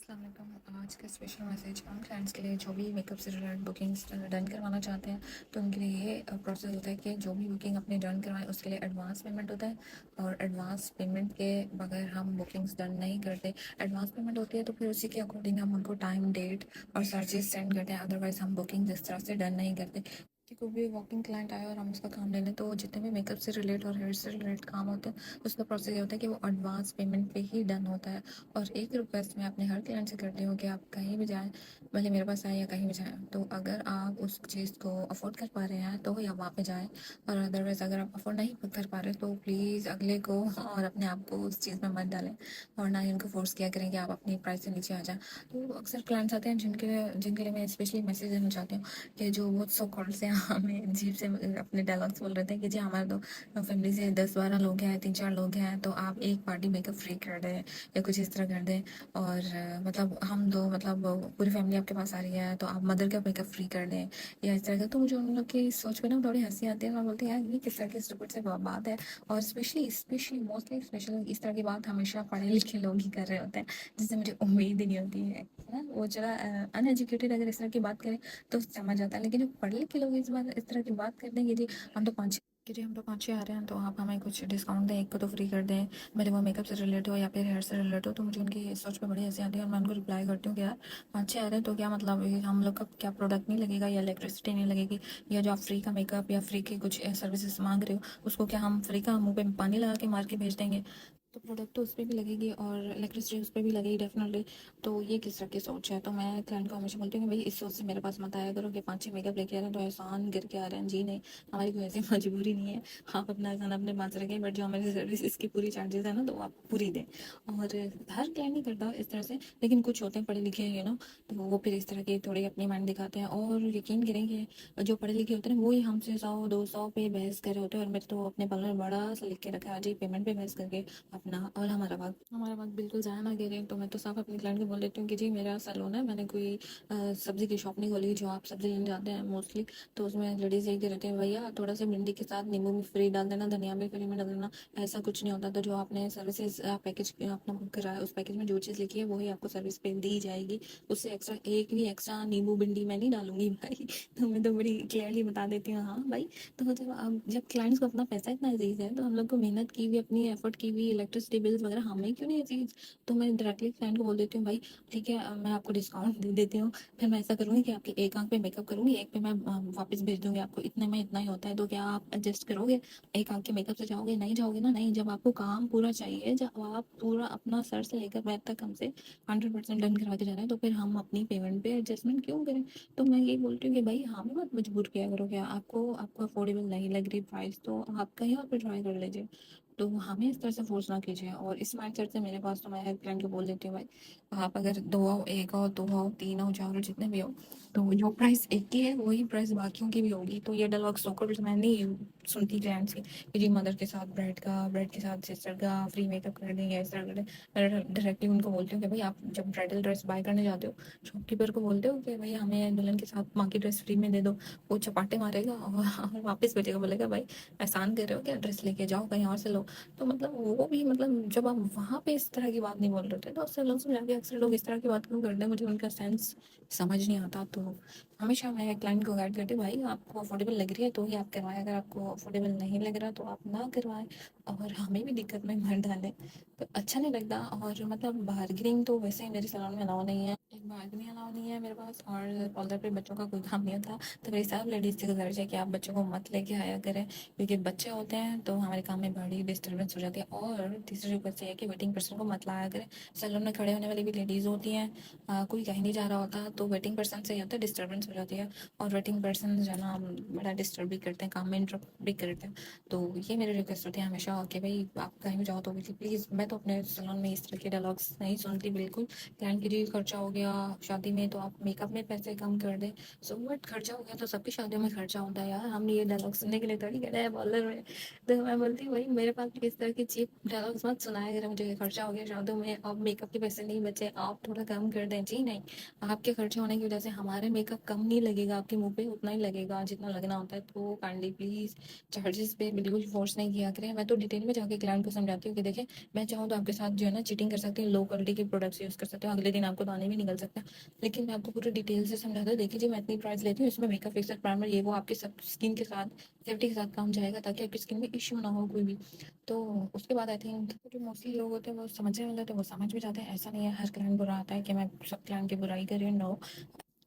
अस्सलाम वालेकुम। आज का स्पेशल मैसेज हम क्लाइंट्स के लिए जो भी मेकअप से रिलेटेड बुकिंग्स डन करवाना चाहते हैं, तो उनके लिए ये प्रोसेस होता है कि जो भी बुकिंग अपने डन करवाएं उसके लिए एडवांस पेमेंट होता है। और एडवांस पेमेंट के बगैर हम बुकिंग्स डन नहीं करते। एडवांस पेमेंट होती है तो फिर उसी के अकॉर्डिंग हम उनको टाइम, डेट और चार्जेस सेंड करते हैं। अदरवाइज हम बुकिंग इस तरह से डन नहीं करते कि कोई भी वॉकिंग क्लाइंट आए और हम उसका काम ले लें। तो जितने भी मेकअप से रिलेटेड और हेयर से रिलेटेड काम होते हैं, उसका प्रोसेस ये होता है कि वो एडवांस पेमेंट पे ही डन होता है। और एक रिक्वेस्ट मैं अपने हर क्लाइंट से करती हूँ कि आप कहीं भी जाएँ, भले मेरे पास आए या कहीं भी जाएँ, तो अगर आप उस चीज़ को अफ़ोर्ड कर पा रहे हैं तो ही आप वहाँ पे जाएँ। और अदरवाइज़ अगर आप अफ़ोर्ड नहीं कर पा रहे तो प्लीज़ अगले को और अपने आप को उस चीज़ में मत डालें, और ना ही उनको फ़ोर्स किया करें कि आप अपनी प्राइस से नीचे आ जाएँ। तो अक्सर क्लाइंट्स आते हैं जिनके लिए मैं स्पेशली मैसेज देना चाहती हूँ कि जो बहुत सो कॉल्ड से हमें अजीब से अपने डायलॉग्स बोल रहे थे कि जी हमारे तो फैमिली से 10-12 लोग हैं, 3-4 लोग हैं, तो आप एक पार्टी मेकअप फ्री कर दें या कुछ इस तरह कर दें। और मतलब हम दो मतलब पूरी फैमिली आपके पास आ रही है तो आप मदर का मेकअप फ्री कर दें या इस तरह का। तो मुझे उन लोग की सोच पे ना थोड़ी हंसी आती है। मैं बोलती है यार ये किस तरह की स्टूपिड से बात है। और स्पेशली मोस्टली स्पेशल इस तरह की बात हमेशा पढ़े लिखे लोग ही कर रहे होते हैं, जिससे मुझे उम्मीद ही नहीं होती है ना। वो जरा अनएजुकेटेड अगर इस तरह की बात करें तो समझ आता है, लेकिन जो पढ़े लिखे लोग इस तरह की बात करते हैं कि जी हम तो पाँच छः आ रहे हैं तो आप हमें कुछ डिस्काउंट दें, एक को तो फ्री कर दें, भले वो मेकअप से रिलेटेड हो या फिर हेयर से रिलेटेड हो। तो मुझे उनकी सोच पे बड़ी हंसी आती है और मैं उनको रिप्लाई करती हूँ कि यार 5-6 आ रहे हैं तो क्या मतलब ये हम लोग का क्या प्रोडक्ट नहीं लगेगा या इलेक्ट्रिसिटी नहीं लगेगी, या जो आप फ्री का मेकअप या फ्री की कुछ सर्विसेज मांग रहे हो उसको क्या हम फ्री का मुंह पे पानी लगा के मार के भेज देंगे? तो प्रोडक्ट तो उस पर भी लगेगी और इलेक्ट्रिसिटी उस पर भी लगेगी डेफिनेटली। तो ये किस तरह की सोच है? तो मैं क्लाइंट को हमेशा बोलती हूँ कि भाई इस सोच से मेरे पास मत आया करो कि 5-6 मेकअप लेके आ रहे हैं तो एहसान गिर के आ रहे हैं। जी नहीं, हमारी कोई ऐसी मजबूरी नहीं है। आप अपना एहसान अपने पास रखें, बट जो हमारी सर्विस इसकी पूरी चार्जेस है ना तो आप पूरी दें। और हर क्लाइंट नहीं करता इस तरह से, लेकिन कुछ होते हैं पढ़े लिखे तो वो फिर इस तरह की थोड़ी अपनी माइंड दिखाते हैं। और यकीन करेंगे जो पढ़े लिखे होते हैं ना वही हमसे 100-200 पे बहस कर रहे होते हैं। और मेरे तो अपने पल में बड़ा सा लिख के रखा है जी पेमेंट पे बहस करके अपना और हमारा वक्त बिल्कुल ज़ाया ना करें। तो मैं तो साफ अपने क्लाइंट को बोल देती हूँ कि जी मेरा सैलून है, मैंने कोई सब्ज़ी की शॉप नहीं खोली जो आप सब्ज़ी लेने जाते हैं मोस्टली। तो उसमें लेडीज़ यही कह रहे थे भैया थोड़ा सा भिंडी के साथ नींबू भी फ्री डाल देना, धनिया भी फ्री में डाल देना। ऐसा कुछ नहीं होता। तो जो आपने सर्विसेज पैकेज अपना बुक करा है उस पैकेज में जो चीज़ लिखी है वही आपको सर्विस पे दी जाएगी। उससे एक्स्ट्रा एक भी एक्स्ट्रा नींबू भिंडी मैं नहीं डालूंगी भाई। तो मैं तो बड़ी क्लियरली बता देती हूँ हाँ भाई। तो जब क्लाइंट्स को अपना पैसा इतना अजीज है तो हम लोग को मेहनत की हुई अपनी एफर्ट की हुई इलेक्ट्रिसिटी बिल्स वगैरह हमें क्यों नहीं अजीज? तो मैं डायरेक्टली क्लाइंट को बोल देती हूँ भाई ठीक है मैं आपको डिस्काउंट दे देती हूँ। फिर मैं ऐसा करूँगी कि आपकी एक आंख पे मेकअप करूँगी, एक पे मैं वापस भेज दूँगी आपको। इतने में इतना ही होता है तो क्या आप एडजस्ट करोगे? एक आंख के मेकअप से जाओगे? नहीं जाओगे ना। नहीं, जब आपको काम पूरा चाहिए, जब आप पूरा अपना सर से लेकर पैर तक हमसे 100% डन करवा के जा रहे हैं तो फिर हम अपनी पेमेंट पे एडजस्टमेंट क्यों करें? तो मैं यही बोलती हूँ कि भाई हमें मत मजबूर किया करो। क्या आपको अफोर्डेबल नहीं लग रही प्राइस तो आप कहीं और पे ट्राई कर लीजिए। तो हमें इस तरह से फोर्स ना कीजिए। और इस माइंडसेट से मेरे पास तो मैं हर क्लाइंट को बोल देती हूँ भाई आप अगर दो आओ, एक आओ, दो आओ, तीन आओ, चार आओ, जितने भी हो, तो जो प्राइस एक की है वही प्राइस बाकियों की भी होगी। तो ये डायलॉग सोकल्ड मैं नहीं सुनती क्लाइंट्स की कि जी मदर के साथ ब्राइड के साथ सिस्टर का फ्री मेकअप कर देंगे इस तरह कर दें। मैं डायरेक्टली उनको बोलती हूँ कि भाई आप जब ब्राइडल ड्रेस बाय करने जाते हो शॉपकीपर को बोलते हो कि भाई हमें दुल्हन के साथ माँ की ड्रेस फ्री में दे दो। वो चपाटे मारेगा और वापस भेजेगा, बोलेगा भाई एहसान कर रहे हो क्या, ड्रेस लेके जाओ कहीं और से लो। तो मतलब वो भी मतलब जब आप वहाँ पे इस तरह की बात नहीं बोल रहे थे तो उससे लोग समझा के अक्सर लोग इस तरह की बात क्यों करते हैं, मुझे उनका सेंस समझ नहीं आता। तो हमेशा मैं क्लाइंट को गाइड करती हूँ भाई आपको अफोर्डेबल लग रही है तो ही आप करवाएं, अगर आपको अफोर्डेबल नहीं लग रहा तो आप ना करवाएं और हमें भी दिक्कत में मत डालें। तो अच्छा नहीं लगता। और मतलब बार्गेनिंग तो वैसे ही मेरे सैलून में अलाउ नहीं है, एक बार्गेनिंग अलाउ नहीं है मेरे पास। और ऑलर पे बच्चों का कोई काम नहीं होता। तो मेरी सब लेडीज़ से गुजारिश है कि आप बच्चों को मत लेके आया करें, क्योंकि बच्चे होते हैं तो हमारे काम में बड़ी डिस्टर्बेंस हो जाती है। और तीसरी रिक्वेस्ट ये है कि वेटिंग पर्सन को मत लाया करें। सैलून में खड़े होने वाली भी लेडीज़ होती हैं, कोई कहीं नहीं जा रहा होता तो वेटिंग पर्सन से ये होता है डिस्टर्बेंस हो जाती है। और वेटिंग पर्सन जो है ना बड़ा डिस्टर्ब भी करते हैं, काम में इंटरप्ट भी करते हैं। तो ये मेरी रिक्वेस्ट होती है हमेशा कि भाई आप कहीं भी जाओ तो प्लीज़। मैं तो अपने सैलून में इस तरह के डायलॉग्स नहीं सुनती बिल्कुल। क्लाइंट की जी खर्चा हो गया गया शादी में तो आप मेकअप में पैसे कम कर दें। सो व्हाट, खर्चा हो गया तो सबकी शादियों में खर्चा होता है यार, हमने ये डायलॉग सुनने के लिए थोड़ी गए हैं पार्लर में। तो मैं बोलती हूँ भाई मेरे पास इस तरह की चीप डायलॉग्स मत सुनाया करें मुझे, खर्चा हो गया शादियों में अब मेकअप के पैसे नहीं बचे, आप थोड़ा कम कर दें। जी नहीं, आपके खर्चे होने की वजह से हमारे मेकअप कम नहीं लगेगा, आपके मुंह पे उतना ही लगेगा जितना लगना होता है। तो काइंडली प्लीज़ चार्जेस पे बिल्कुल फोर्स नहीं किया करें। मैं तो डिटेल में जाके क्लाइंट को समझाती हूँ कि देखिए मैं चाहूँ तो आपके साथ जो है ना चीटिंग कर सकती हूँ, लो क्वालिटी के प्रोडक्ट्स यूज़ कर सकते हो, अगले दिन आपको दाने भी निकल सकते हैं। लेकिन मैं आपको पूरी डिटेल से समझाता हूँ, देखिए जी मैं इतनी प्राइस लेती हूँ, इसमें मेकअप फिक्सर प्राइमर ये वो आपके सब स्किन के साथ सेफ्टी के साथ काम जाएगा ताकि आपकी स्किन में इश्यू ना हो कोई भी। तो उसके बाद आई थिंक जो मोस्टली लोग होते हैं वो समझने वाले होते हैं, वो समझ भी जाते हैं। ऐसा नहीं है हर क्लाइंट बुरा आता है कि मैं सब क्लाइंट की बुराई कर रही हूँ, नो।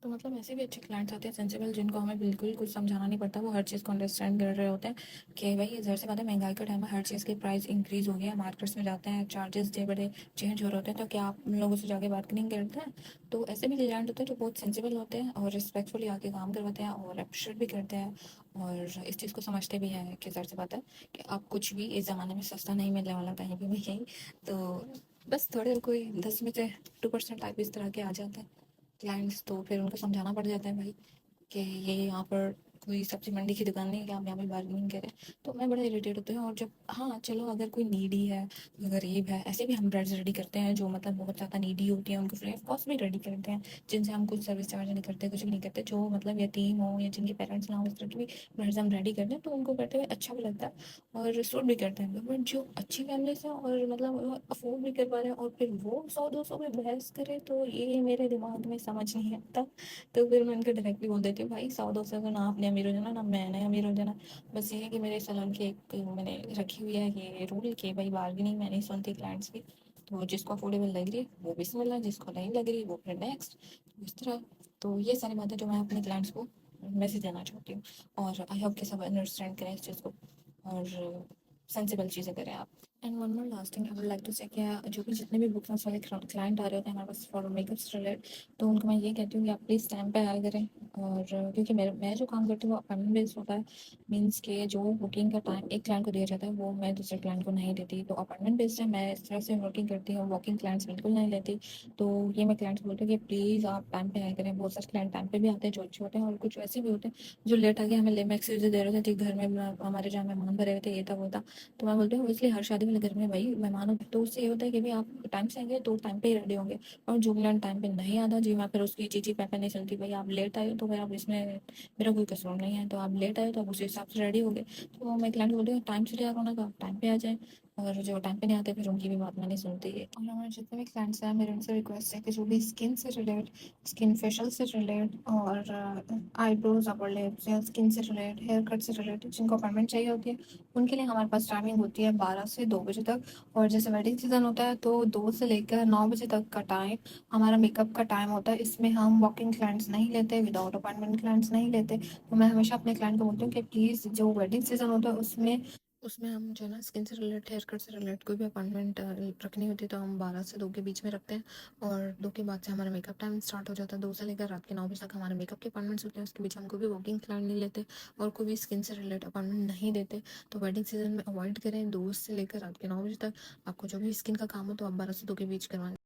तो मतलब ऐसे भी अच्छे क्लाइंट्स आते हैं सेंसिबल, जिनको हमें बिल्कुल कुछ समझाना नहीं पड़ता, वो हर चीज़ को अंडरस्टैंड कर रहे होते हैं कि भाई ज़ाहिर सी बात है महंगाई का टाइम है, हर चीज़ की प्राइस इंक्रीज़ हो गया है, मार्केट्स में जाते हैं चार्जेस डे बड़े चेंज हो रहे होते हैं, तो क्या आप उन लोगों से जाके बात नहीं करते हैं। तो ऐसे भी क्लाइंट होते हैं जो बहुत सेंसिबल होते हैं और रिस्पेक्टफुली आके काम करवाते हैं और अप्रिशिएट भी करते हैं और इस चीज़ को समझते भी हैं कि ज़ाहिर सी बात है कि आप कुछ भी इस ज़माने में सस्ता नहीं मिलने वाला कहीं भी कहीं। तो बस थोड़े कोई 10 में से 2% टाइप इस तरह के आ जाते हैं क्लाइंट्स, तो फिर उनको समझाना पड़ जाता है भाई कि ये यहाँ पर कोई सब्जी मंडी की दुकान नहीं है कि आप यहाँ पे बार्गेनिंग करें। तो मैं बड़ा इरिटेट होती हूँ। और जब हाँ चलो अगर कोई नीडी है, गरीब है, ऐसे भी हम ब्राइड्स रेडी करते हैं जो मतलब बहुत ज़्यादा नीडी होती है, उनको फ्री ऑफ कॉस्ट भी रेडी करते हैं, जिनसे हम कुछ सर्विस चार्ज नहीं करते, कुछ भी नहीं करते, जो मतलब यतीम हो या जिनके पेरेंट्स ना हो, इस तरह की भी ब्राइड्स हम रेडी करते हैं, तो उनको करते हुए अच्छा भी लगता है और सूट भी करते हैं। बट जो अच्छी फैमिली से और मतलब अफोर्ड भी कर पा रहे हैं और फिर वो 100-200 में बहस करे, तो ये मेरे दिमाग में समझ नहीं आता। तो फिर मैं उनको डायरेक्टली बोल देती हूँ भाई 100-200 का ना आपने अमीर हो जाना ना मैंने अमीर हो जाना। बस ये है कि मेरे सैलून की एक मैंने रखी हुई है ये रूल कि भाई बार्गेनिंग मैं नहीं सुनती क्लाइंट्स की। तो जिसको अफोर्डेबल लग रही है वो बिस्मिल्लाह, जिसको नहीं लग रही वो फिर नेक्स्ट, इस तरह। तो ये सारी बातें जो मैं अपने क्लाइंट्स को मैसेज देना चाहती हूँ और आई होप कि सब अंडरस्टैंड करें इस चीज़ को और सेंसिबल चीज़ें करें आप। And one more last thing I would like to say क्या जो भी जितने भी बुक्स वाले क्लाइंट आ रहे होते हैं हमारे पास फॉर मेकअप से रिलेटेड, तो उनको मैं ये कहती हूँ कि आप प्लीज़ टाइम पे आया करें। और क्योंकि मैं जो काम करती हूँ वो अपॉइंटमेंट बेस्ड होता है, मीन्स के जो बुकिंग का टाइम एक क्लाइंट को दिया जाता है वो मैं दूसरे क्लाइंट को नहीं देती, तो अपॉइंटमेंट बेस्ड है, मैं इस तरह से वर्किंग करती हूँ, वॉकिंग क्लाइंट्स बिल्कुल नहीं लेती। तो ये मैं क्लाइंट्स को बोलती हूँ कि प्लीज़ आप टाइम पे आया करें। बहुत सारे क्लाइंट टाइम पे भी आते हैं जो अच्छे होते हैं और कुछ ऐसे भी होते हैं जो लेट आ गए, हमें लेम एक्सक्यूज दे रहे थे कि घर में हमारे जहाँ मेहमान भरे हुए थे, ये था वो था। तो मैं बोलती हूँ इसलिए हर शादी वाले घर में भाई मेहमान होते हैं, तो उससे ये होता है कि भाई आप टाइम से आएंगे तो टाइम पे ही रेडी होंगे। और जो क्लाइंट टाइम पे नहीं आता जी, मैं फिर उसकी चीची पैपे नहीं चलती, भाई आप लेट आए हो तो भाई आप इसमें मेरा कोई कसूर नहीं है, तो आप लेट आए हो तो आप उसी हिसाब से रेडी हो गए। तो मैं क्लाइंट को बोलती हूँ टाइम से तैयार होना, तो आप टाइम पे आ जाए। और जो टाइम पे नहीं आते फिर उनकी भी बात मैं नहीं सुनती है। और हमारे जितने भी क्लाइंट्स हैं मेरे उनसे रिक्वेस्ट है कि जो भी स्किन से रिलेट, स्किन फेशियल से रिलेट और आईब्रोज अपर लिप्स या स्किन से रिलेट, हेयर कट से रिलेटेड जिनको अपॉइंटमेंट चाहिए होती है, उनके लिए हमारे पास टाइमिंग होती है 12 से 2 बजे तक। और जैसे वेडिंग सीजन होता है तो 2 से लेकर 9 बजे तक का टाइम हमारा मेकअप का टाइम होता है। इसमें हम वॉकिंग क्लाइंट्स नहीं लेते, विदाउट अपॉइंटमेंट क्लाइंट्स नहीं लेते। तो मैं हमेशा अपने क्लाइंट को बोलती हूँ कि प्लीज़ जो वेडिंग सीजन होता है उसमें हम जो है ना स्किन से रिलेटेड, हेयर कट से रिलेटेड कोई भी अपॉइंटमेंट रखनी होती है तो हम 12 से 2 के बीच में रखते हैं। और 2 के बाद से हमारा मेकअप टाइम स्टार्ट हो जाता है, 2 से लेकर रात के 9 बजे तक हमारे मेकअप के अपॉइंटमेंट्स होते हैं। उसके बीच हम कोई भी वॉकिंग क्लाइंट नहीं लेते और कोई भी स्किन से रिलेटेड अपॉइंटमेंट नहीं देते। तो वेडिंग सीजन में अवॉइड करें 2 से लेकर रात के 9 बजे तक। आपको जो भी स्किन का काम हो तो आप 12 से 2 के बीच करवाएं।